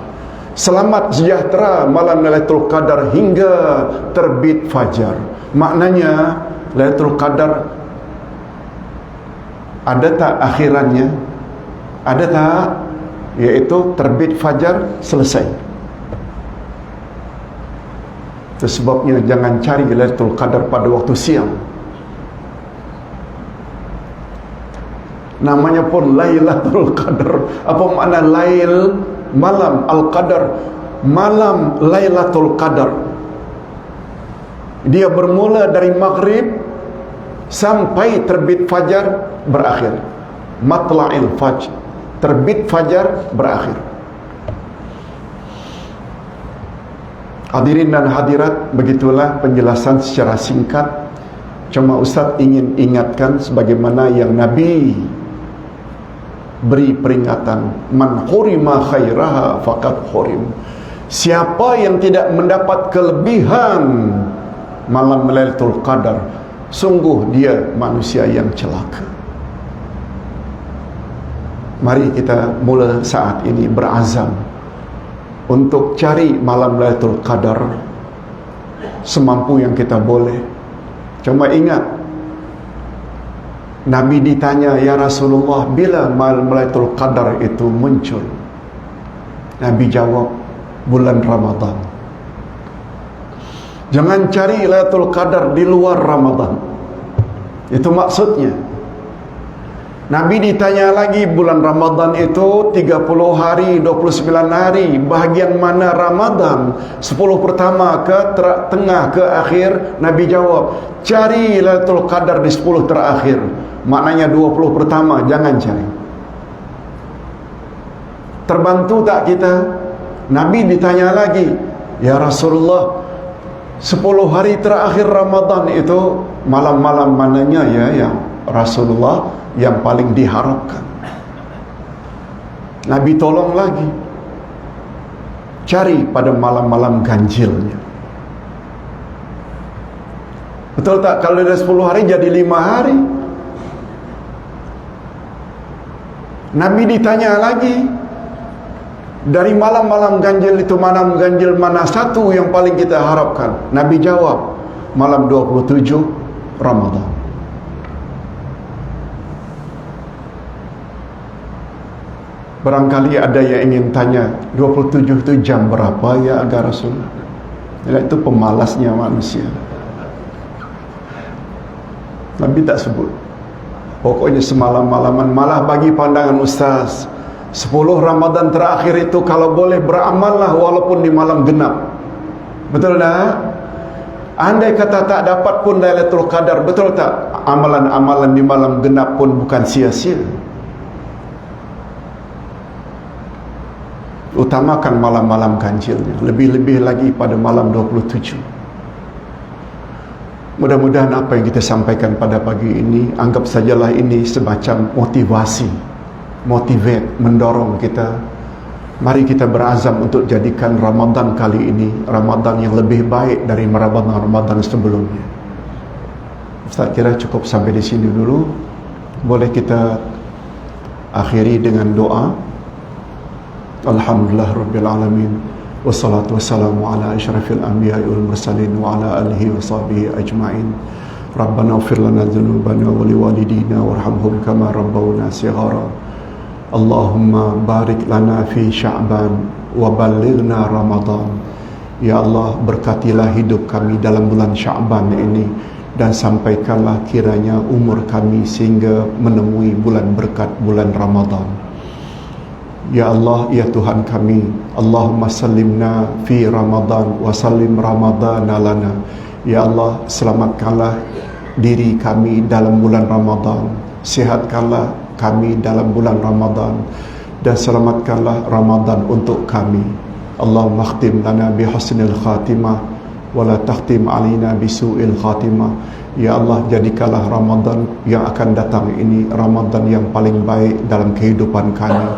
Selamat sejahtera malam Lailatul Qadar hingga terbit fajar. Maknanya Lailatul Qadar ada tak akhirannya? Ada tak? Iaitu terbit fajar, selesai. Itu sebabnya jangan cari Lailatul Qadar pada waktu siang. Namanya pun Lailatul Qadar. Apa makna lail? Malam. Al-Qadar, malam Lailatul Qadar. Dia bermula dari maghrib sampai terbit fajar, berakhir. Matla'il fajr, terbit fajar, berakhir. Hadirin dan hadirat, begitulah penjelasan secara singkat. Cuma Ustaz ingin ingatkan sebagaimana yang Nabi beri peringatan, man hurima khairaha faqad hurim. Siapa yang tidak mendapat kelebihan malam Lailatul Qadar, sungguh dia manusia yang celaka. Mari kita mula saat ini berazam untuk cari malam Lailatul Qadar semampu yang kita boleh. Cuma ingat, Nabi ditanya, "Ya Rasulullah, bila malam Lailatul Qadar itu muncul?" Nabi jawab, bulan Ramadan. Jangan cari Lailatul Qadar di luar Ramadan. Itu maksudnya. Nabi ditanya lagi, bulan Ramadan itu 30 hari, 29 hari, bahagian mana Ramadan? 10 pertama ke tengah ke akhir? Nabi jawab, cari Lailatul Qadar di 10 terakhir. Maknanya 20 pertama jangan cari. Terbantu tak kita? Nabi ditanya lagi, "Ya Rasulullah, 10 hari terakhir Ramadan itu malam-malam mananya ya Rasulullah yang paling diharapkan?" Nabi tolong lagi, cari pada malam-malam ganjilnya. Betul tak? Kalau ada 10 hari jadi 5 hari. Nabi ditanya lagi, dari malam-malam ganjil itu malam ganjil mana satu yang paling kita harapkan? Nabi jawab, malam 27 Ramadan. Barangkali ada yang ingin tanya, 27 itu jam berapa ya agar Rasulullah? Itu pemalasnya manusia. Nabi tak sebut. Pokoknya semalam-malaman, malah bagi pandangan Ustaz, 10 Ramadan terakhir itu kalau boleh beramallah walaupun di malam genap. Betul tak? Andai kata tak dapat pun Lailatul Qadar, betul tak? Amalan-amalan di malam genap pun bukan sia-sia. Utamakan malam-malam ganjilnya, lebih-lebih lagi pada malam 27. Mudah-mudahan apa yang kita sampaikan pada pagi ini, anggap sajalah ini semacam motivasi, motivate, mendorong kita. Mari kita berazam untuk jadikan Ramadan kali ini Ramadan yang lebih baik dari Ramadan sebelumnya. Ustaz kira cukup sampai di sini dulu. Boleh kita akhiri dengan doa. Alhamdulillah Rabbil Alamin, wassalatu wassalamu ala asyrafil anbiya'i wal mursalin wa ala alihi wa sahbihi ajma'in. Rabbana ighfir lana dzunubana wa liwalidina warhamhum kama rabbawna shighara. Allahumma barik lana fi Sya'ban wa ballighna Ramadan. Ya Allah, berkatilah hidup kami dalam bulan Sya'ban ini dan sampaikanlah kiranya umur kami sehingga menemui bulan berkat bulan Ramadan. Ya Allah, ya Tuhan kami, Allahumma sallimna fi Ramadan wa sallim Ramadana lana. Ya Allah, selamatkanlah diri kami dalam bulan Ramadan, sihatkanlah kami dalam bulan Ramadan, dan selamatkanlah Ramadan untuk kami. Allahumma khtim lana bi husnil khatimah wa la takhtim alina bi su'il khatimah. Ya Allah, jadikanlah Ramadan yang akan datang ini Ramadan yang paling baik dalam kehidupan kami,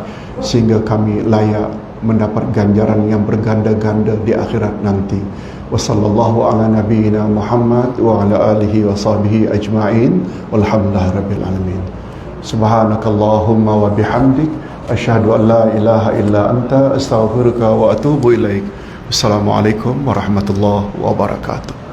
sehingga kami layak mendapat ganjaran yang berganda-ganda di akhirat nanti. Wassallallahu ala nabiyyina Muhammad wa ala alihi wa sahbihi ajma'in. Walhamdulillahi rabbil alamin. Subhanakallahumma wa bihamdik, asyhadu an la ilaha illa anta, astaghfiruka wa atubu ilaik. Wassalamualaikum warahmatullahi wabarakatuh.